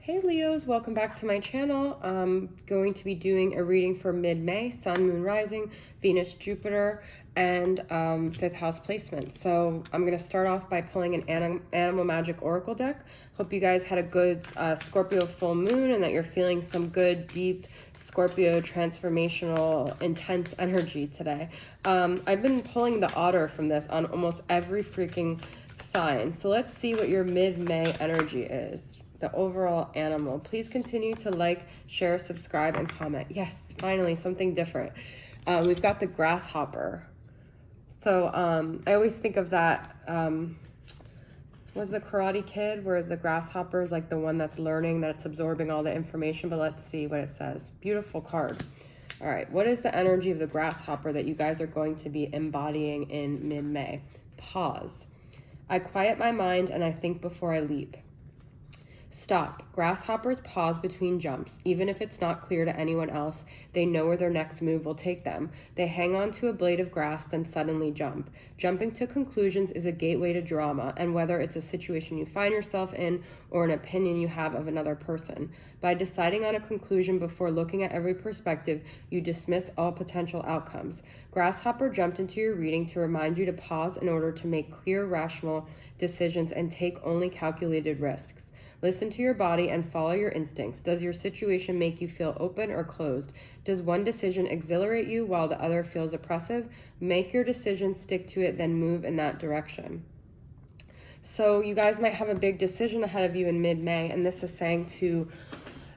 Hey Leos, welcome back to my channel. I'm going to be doing a reading for mid-May, Sun, Moon, Rising, Venus, Jupiter, and fifth house placement. So I'm going to start off by pulling an Animal Magic Oracle deck. Hope you guys had a good Scorpio full moon and that you're feeling some good, deep Scorpio transformational, intense energy today. I've been pulling the otter from this on almost every freaking sign. So let's see what your mid-May energy is. The overall animal. Please continue to like, share, subscribe, and comment. Yes, finally, something different. We've got the grasshopper. So I always think of that, was the Karate Kid, where the grasshopper is like the one that's learning, that's absorbing all the information, but let's see what it says. Beautiful card. All right, what is the energy of the grasshopper that you guys are going to be embodying in mid-May? Pause. I quiet my mind and I think before I leap. Stop. Grasshoppers pause between jumps. Even if it's not clear to anyone else, they know where their next move will take them. They hang on to a blade of grass, then suddenly jump. Jumping to conclusions is a gateway to drama, and whether it's a situation you find yourself in or an opinion you have of another person. By deciding on a conclusion before looking at every perspective, you dismiss all potential outcomes. Grasshopper jumped into your reading to remind you to pause in order to make clear, rational decisions and take only calculated risks. Listen to your body and follow your instincts. Does your situation make you feel open or closed? Does one decision exhilarate you while the other feels oppressive? Make your decision, stick to it, then move in that direction. So you guys might have a big decision ahead of you in mid-May, and this is saying to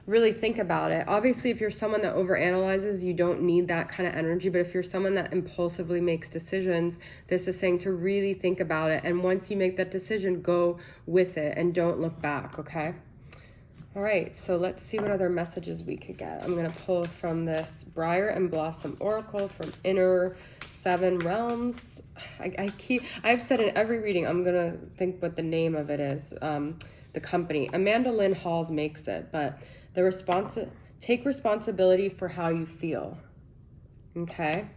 really think about it. Obviously, if you're someone that overanalyzes, you don't need that kind of energy. But if you're someone that impulsively makes decisions, this is saying to really think about it. And once you make that decision, go with it and don't look back, okay? All right, so let's see what other messages we could get. I'm going to pull from this Briar and Blossom Oracle from Inner Seven Realms. I've said in every reading, I'm going to think what the name of it is, the company. Amanda Lynn Halls makes it, but take responsibility for how you feel. Okay?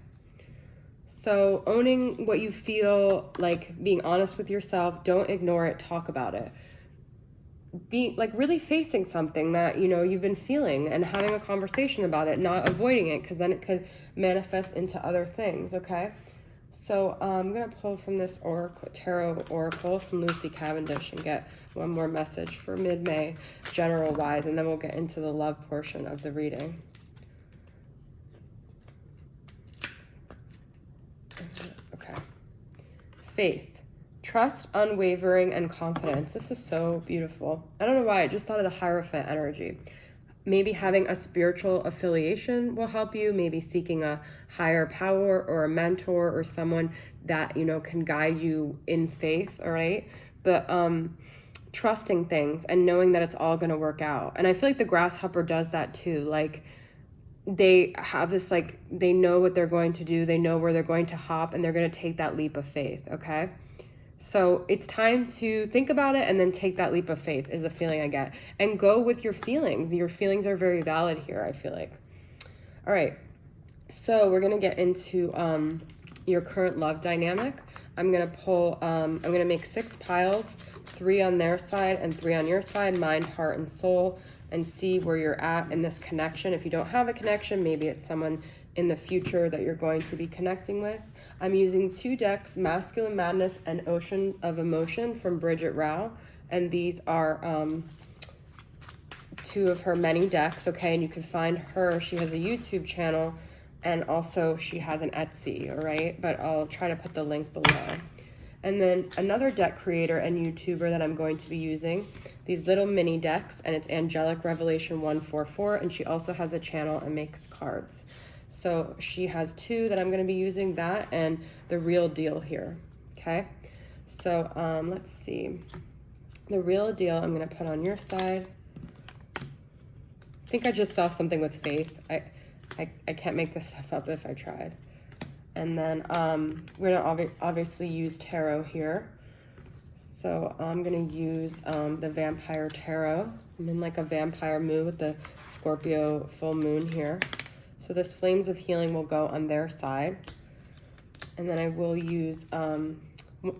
So owning what you feel, like being honest with yourself, don't ignore it, talk about it. Be like really facing something that, you know, you've been feeling and having a conversation about it, not avoiding it, because then it could manifest into other things, okay? So I'm going to pull from this tarot oracle from Lucy Cavendish and get one more message for mid-May, general-wise, and then we'll get into the love portion of the reading. Okay. Faith. Trust, unwavering, and confidence. This is so beautiful. I don't know why, I just thought of the Hierophant energy. Maybe having a spiritual affiliation will help you. Maybe seeking a higher power or a mentor or someone that, you know, can guide you in faith, all right? But trusting things and knowing that it's all going to work out. And I feel like the grasshopper does that too. Like they have this, like, they know what they're going to do. They know where they're going to hop and they're going to take that leap of faith, okay? So it's time to think about it and then take that leap of faith is a feeling I get. And go with your feelings. Your feelings are very valid here, I feel like. All right. So we're going to get into your current love dynamic. I'm going to pull, I'm going to make 6 piles, 3 on their side and 3 on your side, mind, heart, and soul, and see where you're at in this connection. If you don't have a connection, maybe it's someone in the future that you're going to be connecting with. I'm using 2 decks, Masculine Madness and Ocean of Emotion from Bridget Rao. And these are 2 of her many decks, okay? And you can find her, she has a YouTube channel, and also she has an Etsy, all right? But I'll try to put the link below. And then another deck creator and YouTuber that I'm going to be using, these little mini decks, and it's Angelic Revelation 144, and she also has a channel and makes cards. So she has 2 that I'm going to be using, that and the Real Deal here, okay? So let's see. The Real Deal I'm going to put on your side. I think I just saw something with faith. I can't make this stuff up if I tried. And then we're going to obviously use tarot here. So I'm going to use the Vampire Tarot. I'm in like a vampire mood with the Scorpio full moon here. So this Flames of Healing will go on their side. And then I will use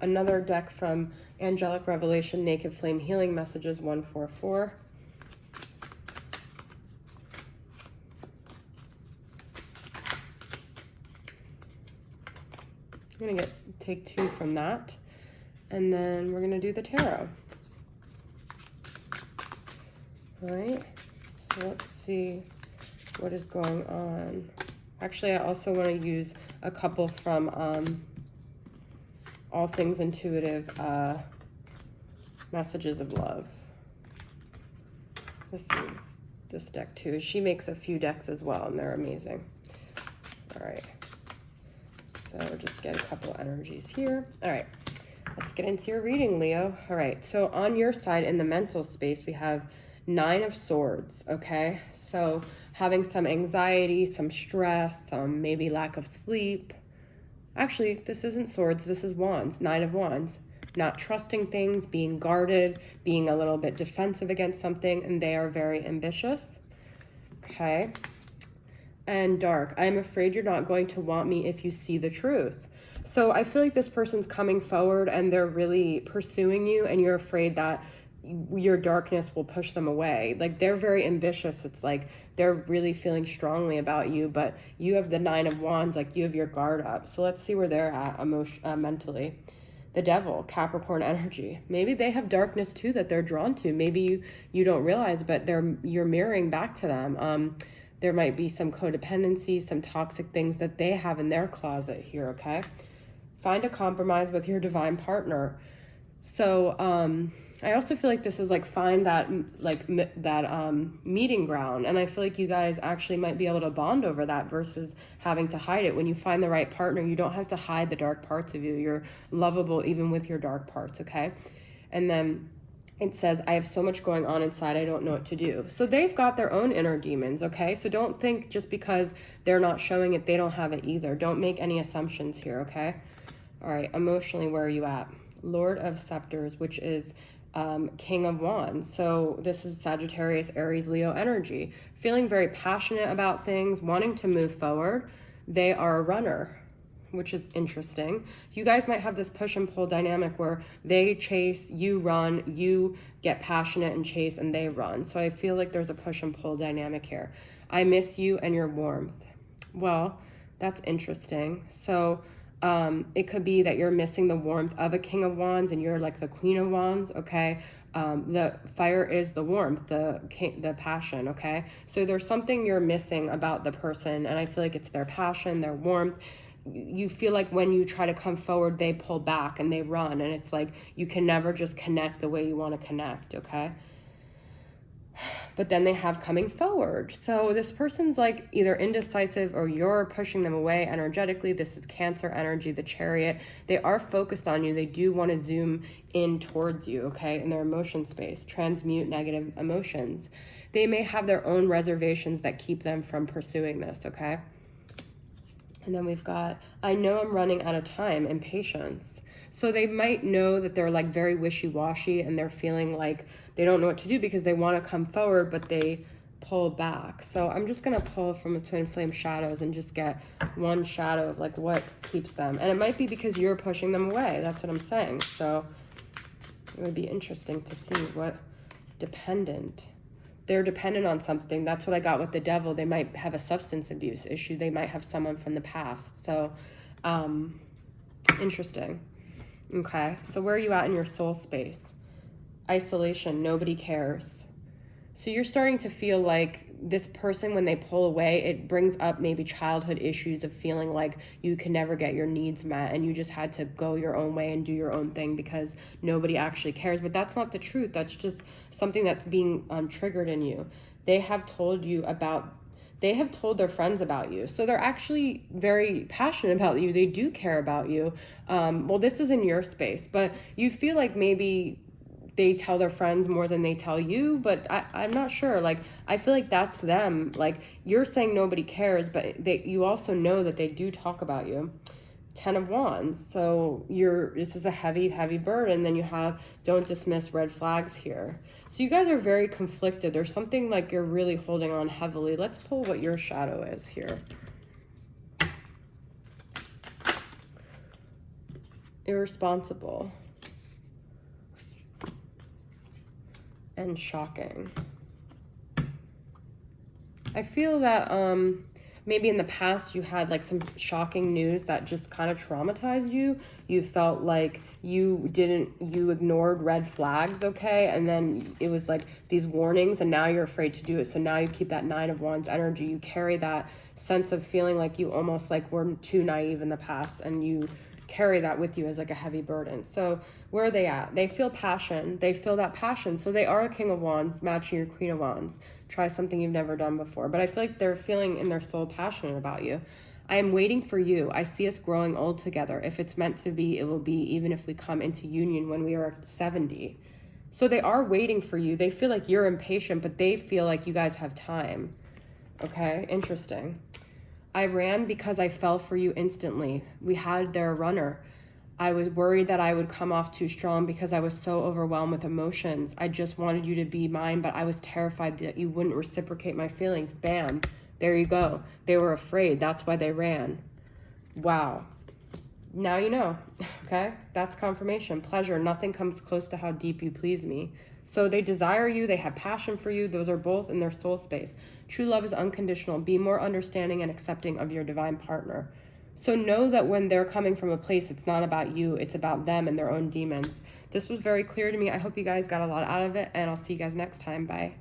another deck from Angelic Revelation, Naked Flame Healing Messages 144. I'm gonna take 2 from that, and then we're gonna do the tarot. All right, so let's see what is going on. Actually, I also want to use a couple from All Things Intuitive, Messages of Love. This is this deck too. She makes a few decks as well, and they're amazing. All right, so just get a couple energies here. All right, let's get into your reading, Leo. All right, so on your side in the mental space, we have 9 of Swords, okay? So having some anxiety, some stress, some maybe lack of sleep. Actually, this isn't Swords, this is Wands, 9 of Wands. Not trusting things, being guarded, being a little bit defensive against something, and they are very ambitious, okay? And Dark, I'm afraid you're not going to want me if you see the truth. So I feel like this person's coming forward and they're really pursuing you, and you're afraid that your darkness will push them away. Like, they're very ambitious. It's like they're really feeling strongly about you, but you have the 9 of Wands, like you have your guard up. So let's see where they're at mentally. The Devil, Capricorn energy. Maybe they have darkness too that they're drawn to. Maybe you don't realize, but you're mirroring back to them. There might be some codependency, some toxic things that they have in their closet here, okay? Find a compromise with your divine partner. So, I also feel like this is like find that meeting ground, and I feel like you guys actually might be able to bond over that versus having to hide it. When you find the right partner, you don't have to hide the dark parts of you. You're lovable even with your dark parts, okay? And then it says, I have so much going on inside, I don't know what to do. So they've got their own inner demons, okay? So don't think just because they're not showing it, they don't have it either. Don't make any assumptions here, okay? All right, emotionally, where are you at? Lord of Scepters, which is King of Wands. So this is Sagittarius, Aries, Leo energy. Feeling very passionate about things, wanting to move forward. They are a runner, which is interesting. You guys might have this push and pull dynamic where they chase, you run, you get passionate and chase, and they run. So I feel like there's a push and pull dynamic here. I miss you and your warmth. Well, that's interesting. So it could be that you're missing the warmth of a King of Wands and you're like the Queen of Wands, okay? The fire is the warmth, the passion, okay? So there's something you're missing about the person, and I feel like it's their passion, their warmth. You feel like when you try to come forward, they pull back and they run, and it's like you can never just connect the way you want to connect, okay? But then they have coming forward. So this person's like either indecisive or you're pushing them away energetically. This is Cancer energy, the Chariot. They are focused on you. They do want to zoom in towards you, okay, in their emotion space. Transmute negative emotions. They may have their own reservations that keep them from pursuing this, okay? And then we've got, I know I'm running out of time, and patience. So they might know that they're like very wishy-washy and they're feeling like they don't know what to do because they want to come forward, but they pull back. So I'm just going to pull from a twin flame shadows and just get one shadow of like what keeps them. And it might be because you're pushing them away. That's what I'm saying. So it would be interesting to see what dependent. They're dependent on something. That's what I got with the Devil. They might have a substance abuse issue. They might have someone from the past. So interesting. Okay, so where are you at in your soul space? Isolation, nobody cares. So you're starting to feel like this person, when they pull away, it brings up maybe childhood issues of feeling like you can never get your needs met and you just had to go your own way and do your own thing because nobody actually cares. But that's not the truth. That's just something that's being triggered in you. They have told their friends about you. So they're actually very passionate about you. They do care about you. Well, this is in your space, but you feel like maybe they tell their friends more than they tell you, but I'm not sure. Like, I feel like that's them. Like, you're saying nobody cares, but you also know that they do talk about you. 10 of Wands. So this is a heavy, heavy burden. Then you have don't dismiss red flags here. So you guys are very conflicted. There's something like you're really holding on heavily. Let's pull what your shadow is here. Irresponsible. And shocking. I feel that maybe in the past you had like some shocking news that just kind of traumatized you. You felt like you ignored red flags, okay? And then it was like these warnings, and now you're afraid to do it. So now you keep that Nine of Wands energy. You carry that sense of feeling like you almost like were too naive in the past, and you carry that with you as like a heavy burden. So where are they at? They feel passion. They feel that passion. So they are a King of Wands matching your Queen of Wands. Try something you've never done before. But I feel like they're feeling in their soul passionate about you. I am waiting for you. I see us growing old together. If it's meant to be, it will be, even if we come into union when we are 70. So they are waiting for you. They feel like you're impatient, but they feel like you guys have time. Okay, interesting. I ran because I fell for you instantly. We had their runner. I was worried that I would come off too strong because I was so overwhelmed with emotions. I just wanted you to be mine, but I was terrified that you wouldn't reciprocate my feelings. Bam. There you go. They were afraid. That's why they ran. Wow. Now you know, okay? That's confirmation. Pleasure. Nothing comes close to how deep you please me. So they desire you. They have passion for you. Those are both in their soul space. True love is unconditional. Be more understanding and accepting of your divine partner. So know that when they're coming from a place, it's not about you. It's about them and their own demons. This was very clear to me. I hope you guys got a lot out of it, and I'll see you guys next time. Bye.